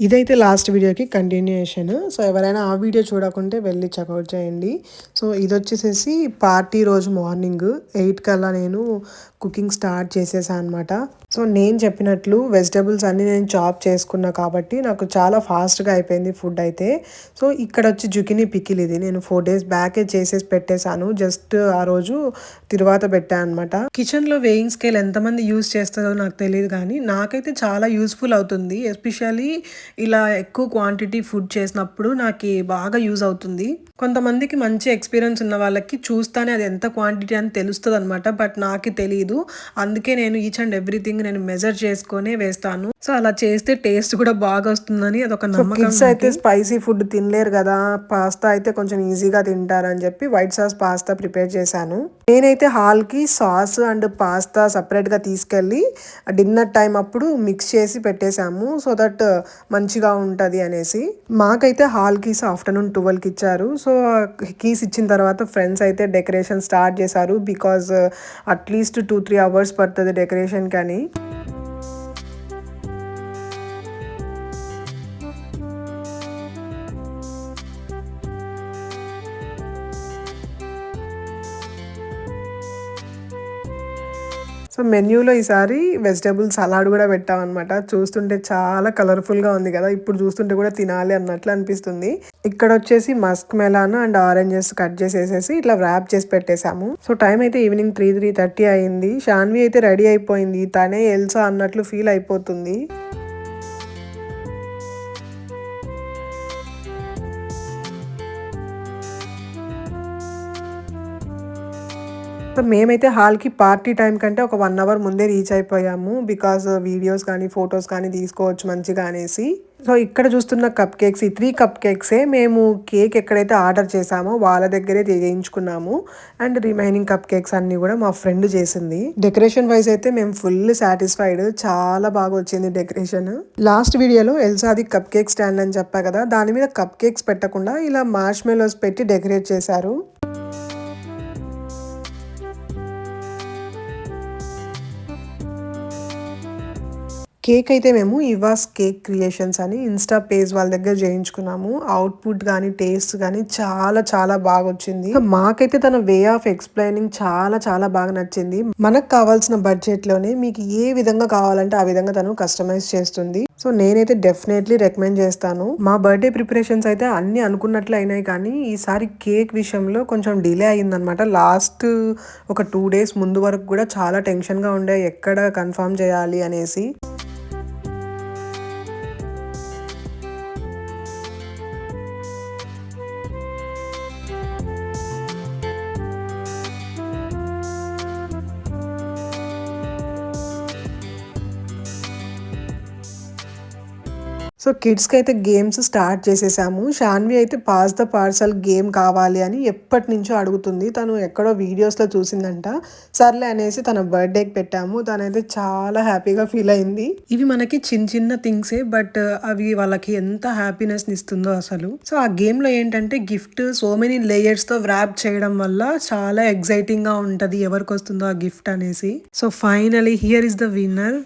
ఇదైతే లాస్ట్ వీడియోకి continuation. So ఎవరైనా ఆ వీడియో చూడకుంటే వెళ్ళి చెక్అవుట్ చేయండి. సో ఇదొచ్చేసేసి పార్టీ రోజు మార్నింగ్ 8 కల్లా నేను కుకింగ్ స్టార్ట్ చేసేసాను అనమాట. సో నేను చెప్పినట్లు వెజిటబుల్స్ అన్నీ నేను చాప్ చేసుకున్నా కాబట్టి నాకు చాలా ఫాస్ట్గా అయిపోయింది ఫుడ్ అయితే. సో ఇక్కడ వచ్చి జుకినీ పికిల్ ఇది నేను 4 days బ్యాకే చేసేసి పెట్టేశాను. జస్ట్ ఆ రోజు తిరువాత పెట్టాను అనమాట. కిచెన్లో వేయింగ్ స్కేల్ ఎంతమంది యూస్ చేస్తారో నాకు తెలియదు కానీ నాకైతే చాలా యూస్ఫుల్ అవుతుంది. ఎస్పెషల్లీ ఇలా ఎక్కువ క్వాంటిటీ ఫుడ్ చేసినప్పుడు నాకు బాగా యూజ్ అవుతుంది. కొంతమందికి మంచి ఎక్స్పీరియన్స్ ఉన్న వాళ్ళకి చూస్తానే అది ఎంత క్వాంటిటీ అని తెలుస్తుంది అనమాట. బట్ నాకు తెలియదు. అందుకే నేను ఈచ్ అండ్ ఎవ్రీథింగ్ నేను మెజర్ చేసుకొనే వేస్తాను. సో అలా చేస్తే టేస్ట్ కూడా బాగా వస్తుందని అదొక నమ్మకం. కిడ్స్ అయితే స్పైసీ ఫుడ్ తినలేరు కదా, పాస్తా అయితే కొంచెం ఈజీగా తింటారని చెప్పి వైట్ సాస్ పాస్తా ప్రిపేర్ చేశాను. నేనైతే హాల్కి సాస్ అండ్ పాస్తా సపరేట్గా తీసుకెళ్ళి డిన్నర్ టైం అప్పుడు మిక్స్ చేసి పెట్టేశాము. సో దట్ మంచిగా ఉంటుంది అనేసి. మాకైతే హాల్ కీస్ ఆఫ్టర్నూన్ 12కి ఇచ్చారు. సో కీస్ ఇచ్చిన తర్వాత ఫ్రెండ్స్ అయితే డెకరేషన్ స్టార్ట్ చేశారు. బికాజ్ అట్లీస్ట్ 2-3 hours పడుతుంది డెకరేషన్ కానీ. సో మెన్యూలో ఈసారి వెజిటేబుల్ సలాడ్ కూడా పెట్టామన్నమాట. చూస్తుంటే చాలా కలర్ఫుల్గా ఉంది కదా, ఇప్పుడు చూస్తుంటే కూడా తినాలి అన్నట్లు అనిపిస్తుంది. ఇక్కడ వచ్చేసి musk melon and oranges cut చేసేసేసి ఇట్లా ర్యాప్ చేసి పెట్టేశాము. సో టైం అయితే ఈవినింగ్ 3:30 అయింది. షాన్వి అయితే రెడీ అయిపోయింది. తనే ఎల్సా అన్నట్లు ఫీల్ అయిపోతుంది. మేమైతే హాల్కి పార్టీ టైం కంటే ఒక 1 hour ముందే రీచ్ అయిపోయాము. బికాజ్ వీడియోస్ కానీ ఫొటోస్ కానీ తీసుకోవచ్చు మంచిగా అనేసి. సో ఇక్కడ చూస్తున్న కప్ కేక్స్, ఈ 3 కప్ కేక్సే మేము కేక్ ఎక్కడైతే ఆర్డర్ చేసామో వాళ్ళ దగ్గరే చేయించుకున్నాము. అండ్ రిమైనింగ్ కప్ కేక్స్ అన్ని కూడా మా ఫ్రెండ్ చేసింది. డెకరేషన్ వైజ్ అయితే మేము ఫుల్ సాటిస్ఫైడ్. చాలా బాగా వచ్చింది డెకరేషన్. లాస్ట్ వీడియోలో ఎల్సాది కప్ కేక్ స్టాండ్ అని చెప్పా కదా, దాని మీద కప్ కేక్స్ పెట్టకుండా ఇలా మార్ష్మెలోస్ పెట్టి డెకరేట్ చేశారు. కేక్ అయితే మేము ఇవాస్ కేక్ క్రియేషన్స్ అని ఇన్స్టా పేజ్ వాళ్ళ దగ్గర చేయించుకున్నాము. అవుట్పుట్ కానీ టేస్ట్ కానీ చాలా చాలా బాగా వచ్చింది. మాకైతే తన వే ఆఫ్ ఎక్స్ప్లెయినింగ్ చాలా చాలా బాగా నచ్చింది. మనకు కావాల్సిన బడ్జెట్ లోనే మీకు ఏ విధంగా కావాలంటే ఆ విధంగా తను కస్టమైజ్ చేస్తుంది. సో నేనైతే డెఫినెట్లీ రికమెండ్ చేస్తాను. మా బర్త్డే ప్రిపరేషన్స్ అయితే అన్ని అనుకున్నట్లు అయినాయి కానీ ఈసారి కేక్ విషయంలో కొంచెం డిలే అయిందనమాట. లాస్ట్ ఒక 2 days ముందు వరకు కూడా చాలా టెన్షన్గా ఉండే ఎక్కడ కన్ఫర్మ్ చేయాలి అనేసి. సో కిడ్స్కి అయితే గేమ్స్ స్టార్ట్ చేసేసాము. షాన్వి అయితే పాస్ ద పార్సల్ గేమ్ కావాలి అని ఎప్పటి నుంచో అడుగుతుంది. తను ఎక్కడో వీడియోస్లో చూసిందంట. సర్లే అనేసి తన బర్త్డేకి పెట్టాము. తనైతే చాలా హ్యాపీగా ఫీల్ అయింది. ఇవి మనకి చిన్న చిన్న థింగ్సే బట్ అవి వాళ్ళకి ఎంత హ్యాపీనెస్ ఇస్తుందో అసలు. సో ఆ గేమ్లో ఏంటంటే గిఫ్ట్ సో మెనీ లేయర్స్తో వ్రాప్ చేయడం వల్ల చాలా ఎగ్జైటింగ్గా ఉంటుంది ఎవరికి వస్తుందో ఆ గిఫ్ట్ అనేసి. So finally here is the winner.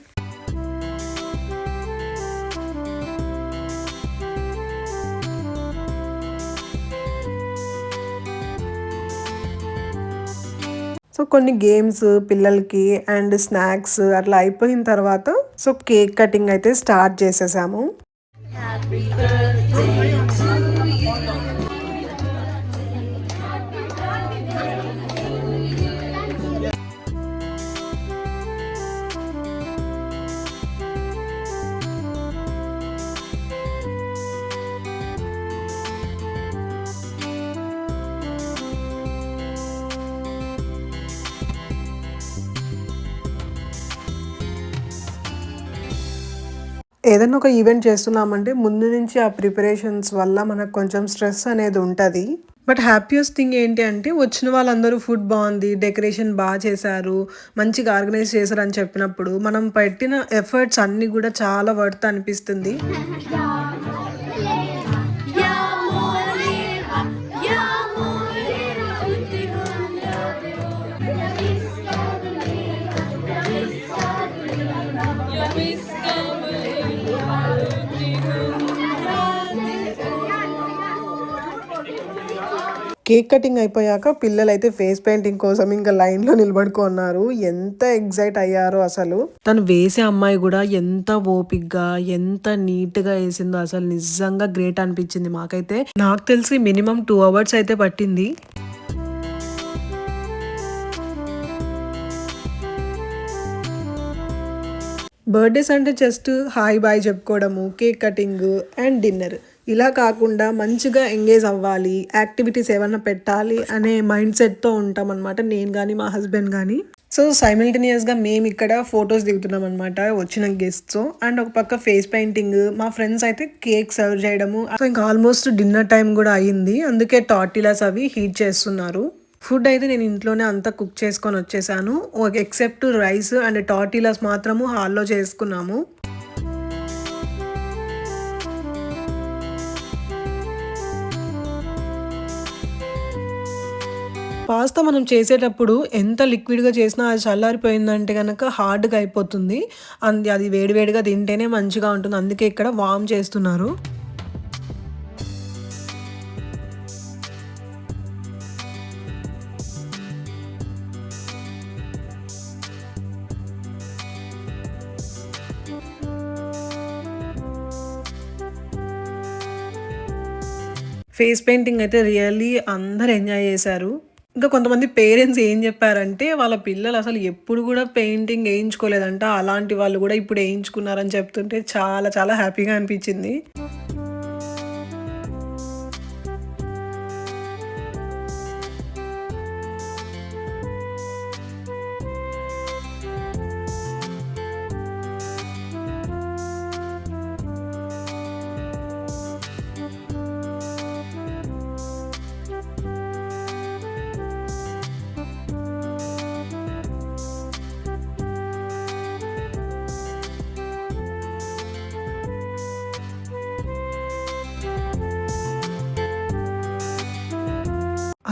So కొన్ని గేమ్స్ పిల్లలకి అండ్ స్నాక్స్ అట్లా అయిపోయిన తర్వాత సో కేక్ కటింగ్ అయితే స్టార్ట్ చేసేసాము. ఏదైనా ఒక ఈవెంట్ చేస్తున్నామంటే ముందు నుంచి ఆ ప్రిపరేషన్స్ వల్ల మనకు కొంచెం స్ట్రెస్ అనేది ఉంటుంది. బట్ హ్యాపీయెస్ట్ థింగ్ ఏంటి అంటే వచ్చిన వాళ్ళందరూ ఫుడ్ బాగుంది, డెకరేషన్ బాగా చేశారు, మంచిగా ఆర్గనైజ్ చేశారు అని చెప్పినప్పుడు మనం పెట్టిన ఎఫర్ట్స్ అన్నీ కూడా చాలా వర్త్ అనిపిస్తుంది. కేక్ కటింగ్ అయిపోయాక పిల్లలైతే ఫేస్ పెయింటింగ్ కోసం ఇంకా లైన్‌లో నిలబడుకున్నారు. ఎంత ఎక్సైట్ అయ్యారో అసలు. తను వేసే అమ్మాయి గూడా ఎంత ఓపికగా, ఎంత నీట్‌గా ఏసిందో అసలు నిజంగా గ్రేట్ అనిపించింది మాకైతే. నాకు తెలిసి మినిమమ్ 2 అవర్స్ అయితే పట్టింది. బర్త్‌డేస్ అంటే జస్ట్ హాయ్, బాయ్ చెప్పుకోవడము, కేక్ కటింగు అండ్ డిన్నర్. ఇలా కాకుండా మంచిగా ఎంగేజ్ అవ్వాలి, యాక్టివిటీస్ ఏమన్నా పెట్టాలి అనే మైండ్ సెట్‌తో ఉంటామనమాట నేను గానీ, మా హస్బెండ్ గానీ. సో, సైమల్టేనియస్‌గా మేమిక్కడ ఫోటోస్ దిగుతున్నామనమాట వచ్చిన గెస్ట్స్‌తో. అండ్ ఒక పక్క ఫేస్ పెయింటింగ్, మా ఫ్రెండ్స్ అయితే కేక్ సర్వ్ చేయడము. సో, ఇంకా ఆల్మోస్ట్ డిన్నర్ టైమ్ గూడా అయింది. అందుకే టార్టిలాస్ అవి హీట్ చేస్తున్నారు. ఫుడ్ అయితే నేను ఇంట్లోనే అంతా కుక్ చేసుకొని వచ్చేసాను. ఎక్సెప్ట్ రైస్ అండ్ టార్టిలాస్ మాత్రము హాల్‌లో చేసుకున్నాము. పాస్తా మనం చేసేటప్పుడు ఎంత లిక్విడ్‌గా చేసినా అది చల్లారిపోయిందంటే గనక హార్డ్‌గా అయిపోతుంది. అది వేడి వేడిగా తింటేనే మంచిగా ఉంటుంది. అందుకే ఇక్కడ వార్మ్ చేస్తున్నారు. ఫేస్ పెయింటింగ్ అయితే రియల్లీ అందరూ ఎంజాయ్ చేశారు. ఇంకా కొంతమంది పేరెంట్స్ ఏం చెప్పారంటే, వాళ్ళ పిల్లలు అసలు ఎప్పుడు గూడా పెయింటింగ్ ఏయించుకోలేదంట. అలాంటి వాళ్ళు గూడా ఇప్పుడు ఏయించుకున్నారని చెప్తుంటే చాలా చాలా హ్యాపీగా అనిపించింది.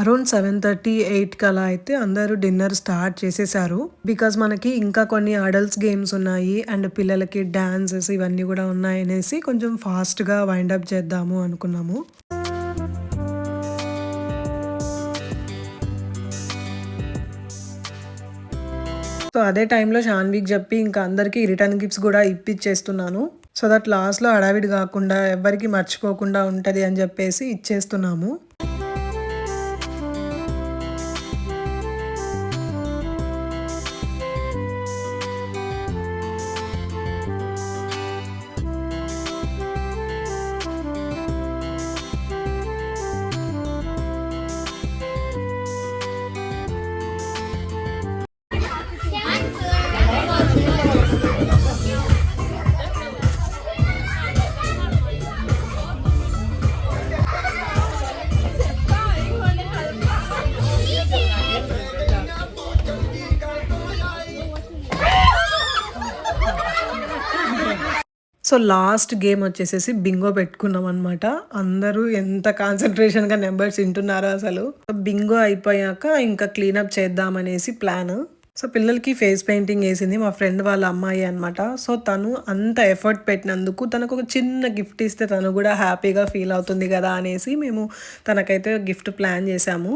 అరౌండ్ 7:30, 8కి అలా అయితే అందరూ డిన్నర్ స్టార్ట్ చేసేసారు. బికాజ్ మనకి ఇంకా కొన్ని అడల్ట్స్ గేమ్స్ ఉన్నాయి. అండ్ పిల్లలకి డాన్సెస్ ఇవన్నీ గూడా ఉన్నాయనేసి కొంచెం ఫాస్ట్‌గా వైండ్ అప్ చేద్దాము అనుకున్నాము. సో, అదే టైంలో షాన్వికి జెప్పి ఇంకా అందరికీ రిటర్న్ గిఫ్ట్స్ గూడా ఇప్పిచ్చేస్తున్నాను. సో దట్ లాస్ట్‌లో హడావిడి గాకుండా ఎవ్వరికీ మర్చిపోకుండా ఉంటది అని జెప్పేసి ఇచ్చేస్తున్నాము. సో, లాస్ట్ గేమ్ వచ్చేసేసి బింగో పెట్టుకున్నామనమాట. అందరూ ఎంత కాన్సంట్రేషన్‌గా నంబర్స్ వింటున్నారో అసలు. బింగో అయిపోయాక ఇంకా క్లీనప్ చేద్దామనేసి ప్లాను. సో, పిల్లలకి ఫేస్ పెయింటింగ్ ఏసింది మా ఫ్రెండ్ వాళ్ళ అమ్మాయి అనమాట. సో, తను అంత ఎఫర్ట్ పెట్టినందుకు తనకొక చిన్న గిఫ్ట్ ఇస్తే తను గూడా హ్యాపీగా ఫీల్ అవుతుంది గదా అనేసి మేము తనకైతే గిఫ్ట్ ప్లాన్ చేశాము.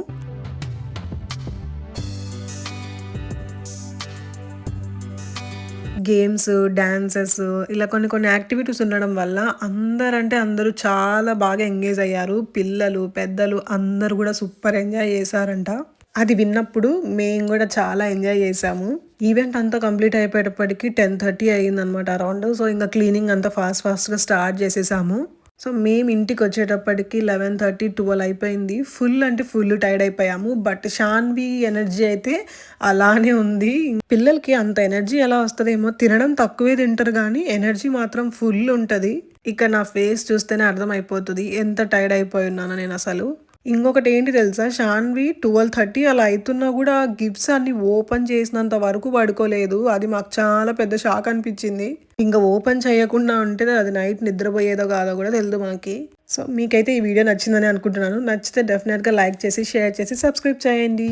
గేమ్స్, డాన్సెస్ ఇలా కొన్ని కొన్ని యాక్టివిటీస్ ఉండడం వల్ల అందరంటే అందరూ చాలా బాగా ఎంగేజ్ అయ్యారు. పిల్లలు, పెద్దలు అందరూ గూడా సూపర్ ఎంజాయ్ చేశారంట. అది విన్నప్పుడు మేము గూడా చాలా ఎంజాయ్ చేశాము. ఈవెంట్ అంతా కంప్లీట్ అయిపోయేటప్పటికి 10:30 అయిందనమాట అరౌండ్. సో, ఇంక క్లీనింగ్ అంతా ఫాస్ట్‌గా స్టార్ట్ చేసేసాము. సో, మేము ఇంటికొచ్చేటప్పటికి 11:30, 12 అయిపోయింది. ఫుల్ అంటే ఫుల్ టైర్డ్ అయిపోయాము. బట్ షాన్వి ఎనర్జీ అయితే అలానే ఉంది. పిల్లలకి అంత ఎనర్జీ ఎలా వస్తదేమో, తినడం తక్కువే తింటారు గానీ ఎనర్జీ మాత్రం ఫుల్ ఉంటది. ఇక్కడ నా ఫేస్ చూస్తేనే అర్థమైపోతది ఎంత టైర్డ్ అయిపోయి ఉన్నానో నేనసలు. ఇంకొకటి ఏంటి తెలుసా? షాన్వి 12:30 అలా అయితున్నా గూడా గిఫ్ట్స్ అన్ని ఓపెన్ చేసినంత వరకు పడుకోలేదు. అది మాకు చాలా పెద్ద షాక్ అనిపించింది. ఇంక ఓపెన్ చేయకుండా ఉంటే అది నైట్ నిద్రపోయేదో కాదో గూడా తెలీదు మనకి. సో, మీకైతే ఈ వీడియో నచ్చిందని అనుకుంటున్నాను. నచ్చితే డెఫినెట్‌గా లైక్ చేసి, షేర్ చేసి, సబ్స్క్రైబ్ చేయండి.